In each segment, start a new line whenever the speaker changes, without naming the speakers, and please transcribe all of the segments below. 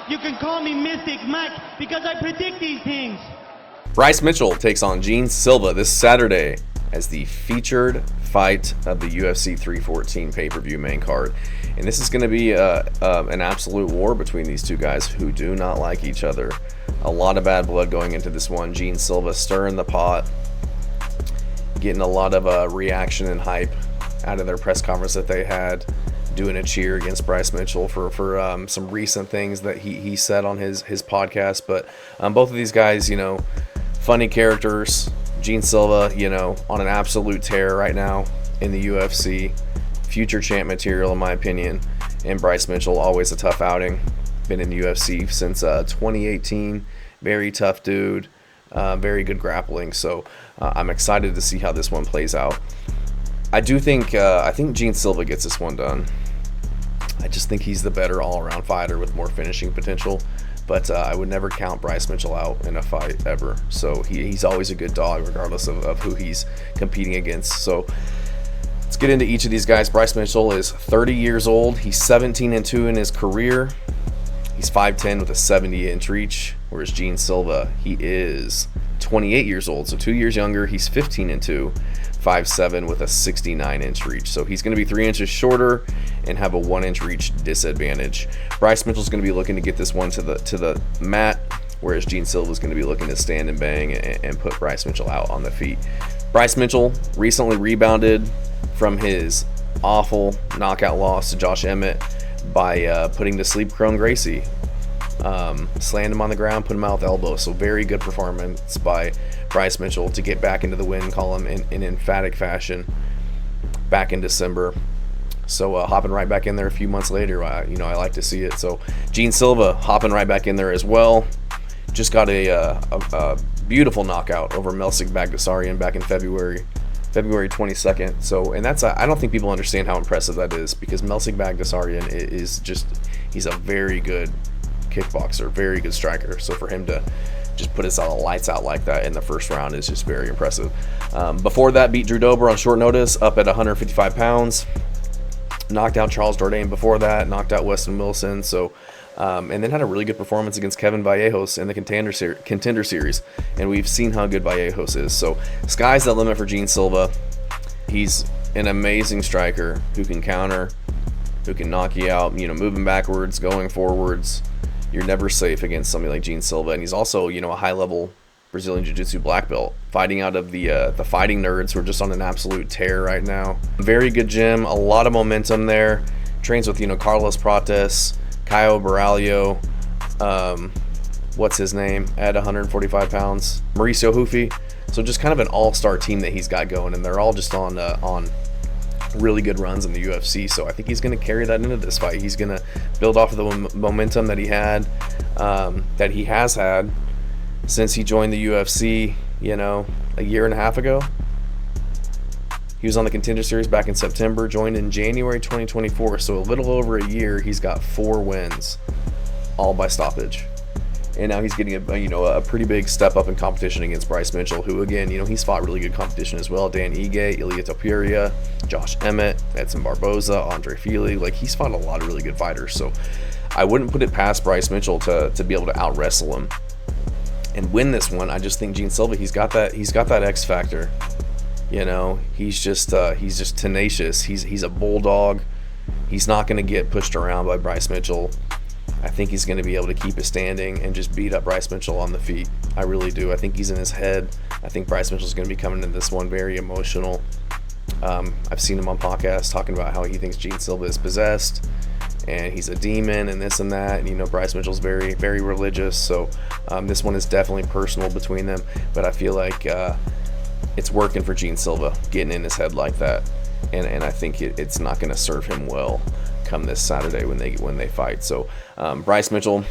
You can call me Mystic Mike because I predict these things.
Bryce Mitchell takes on Jean Silva this Saturday as the featured fight of the UFC 314 pay-per-view main card. And this is going to be an absolute war between these two guys who do not like each other. A lot of bad blood going into this one. Jean Silva stirring the pot, getting a lot of reaction and hype out of their press conference that they had, doing a cheer against Bryce Mitchell for some recent things that he said on his podcast. But both of these guys, funny characters. Jean Silva, on an absolute tear right now in the UFC. Future champ material, in my opinion. And Bryce Mitchell, always a tough outing. Been in the UFC since 2018. Very tough dude. Very good grappling. So I'm excited to see how this one plays out. I think Jean Silva gets this one done. I just think he's the better all-around fighter with more finishing potential. But I would never count Bryce Mitchell out in a fight ever. So he's always a good dog regardless of who he's competing against. So let's get into each of these guys. Bryce Mitchell is 30 years old. He's 17-2 in his career. He's 5'10 with a 70-inch reach. Whereas Jean Silva, he is 28 years old. So 2 years younger. He's 15-2. 5'7 with a 69-inch reach. So he's going to be 3 inches shorter and have a 1-inch reach disadvantage. Bryce Mitchell's going to be looking to get this one to the mat, whereas Jean Silva's going to be looking to stand and bang and put Bryce Mitchell out on the feet. Bryce Mitchell recently rebounded from his awful knockout loss to Josh Emmett by putting to sleep Kron Gracie. Slammed him on the ground, put him out with elbows. So very good performance by Bryce Mitchell to get back into the win column in emphatic fashion back in December. So hopping right back in there a few months later, I like to see it. So Jean Silva hopping right back in there as well. Just got a beautiful knockout over Melsik Bagdasaryan back in February 22nd. So, and I don't think people understand how impressive that is, because Melsik Bagdasaryan is he's a very good kickboxer, very good striker. So for him to just put us all lights out like that in the first round is just very impressive. Before that, beat Drew Dober on short notice up at 155 pounds. Knocked out Charles Jourdain before that, knocked out Weston Wilson. So, and then had a really good performance against Kevin Vallejos in the contender series. And we've seen how good Vallejos is. So sky's the limit for Jean Silva. He's an amazing striker who can counter, who can knock you out, moving backwards, going forwards. You're never safe against somebody like Jean Silva. And he's also, a high-level Brazilian Jiu-Jitsu black belt, fighting out of the Fighting Nerds, who are just on an absolute tear right now. Very good gym, a lot of momentum there. Trains with, Carlos Prates, Caio Baralho, what's his name, at 145 pounds, Mauricio Hufi. So just kind of an all-star team that he's got going, and they're all just on really good runs in the UFC. So I think he's going to carry that into this fight. He's going to build off of the momentum that he has had since he joined the UFC, a year and a half ago. He was on the contender series back in September, joined in January 2024. So a little over a year, he's got 4 wins, all by stoppage. And now he's getting a pretty big step up in competition against Bryce Mitchell, who, again, he's fought really good competition as well. Dan Ige, Ilia Topuria, Josh Emmett, Edson Barboza, Andre Fili. He's fought a lot of really good fighters. So I wouldn't put it past Bryce Mitchell to be able to out-wrestle him and win this one. I just think Jean Silva, he's got that X factor. He's just tenacious. He's a bulldog. He's not going to get pushed around by Bryce Mitchell. I think he's going to be able to keep it standing and just beat up Bryce Mitchell on the feet. I really do. I think he's in his head. I think Bryce Mitchell's going to be coming into this one very emotional. I've seen him on podcasts talking about how he thinks Jean Silva is possessed and he's a demon and this and that. And, Bryce Mitchell's very, very religious. So this one is definitely personal between them. But I feel like it's working for Jean Silva, getting in his head like that. And I think it's not going to serve him well come this Saturday when they fight. So Bryce Mitchell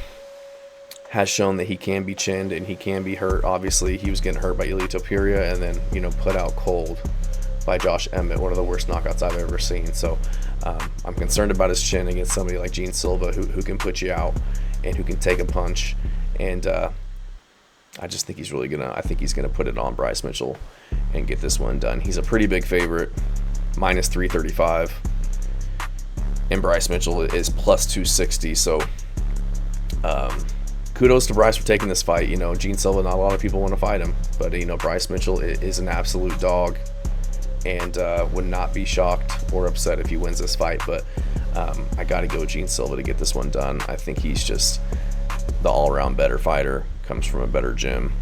has shown that he can be chinned and he can be hurt. Obviously, he was getting hurt by Ilia Topuria and then put out cold by Josh Emmett, one of the worst knockouts I've ever seen. So I'm concerned about his chin against somebody like Jean Silva who can put you out and who can take a punch. And I just think he's gonna put it on Bryce Mitchell and get this one done. He's a pretty big favorite, minus 335. And Bryce Mitchell is plus 260. So Kudos to Bryce for taking this fight. You know, Jean Silva, not a lot of people want to fight him, but you know, Bryce Mitchell is an absolute dog, and would not be shocked or upset if he wins this fight. But I got to go Jean Silva to get this one done. I think he's just the all-around better fighter, comes from a better gym,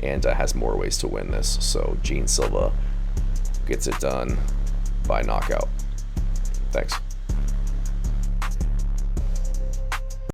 and has more ways to win this. So Jean Silva gets it done by knockout. Thanks.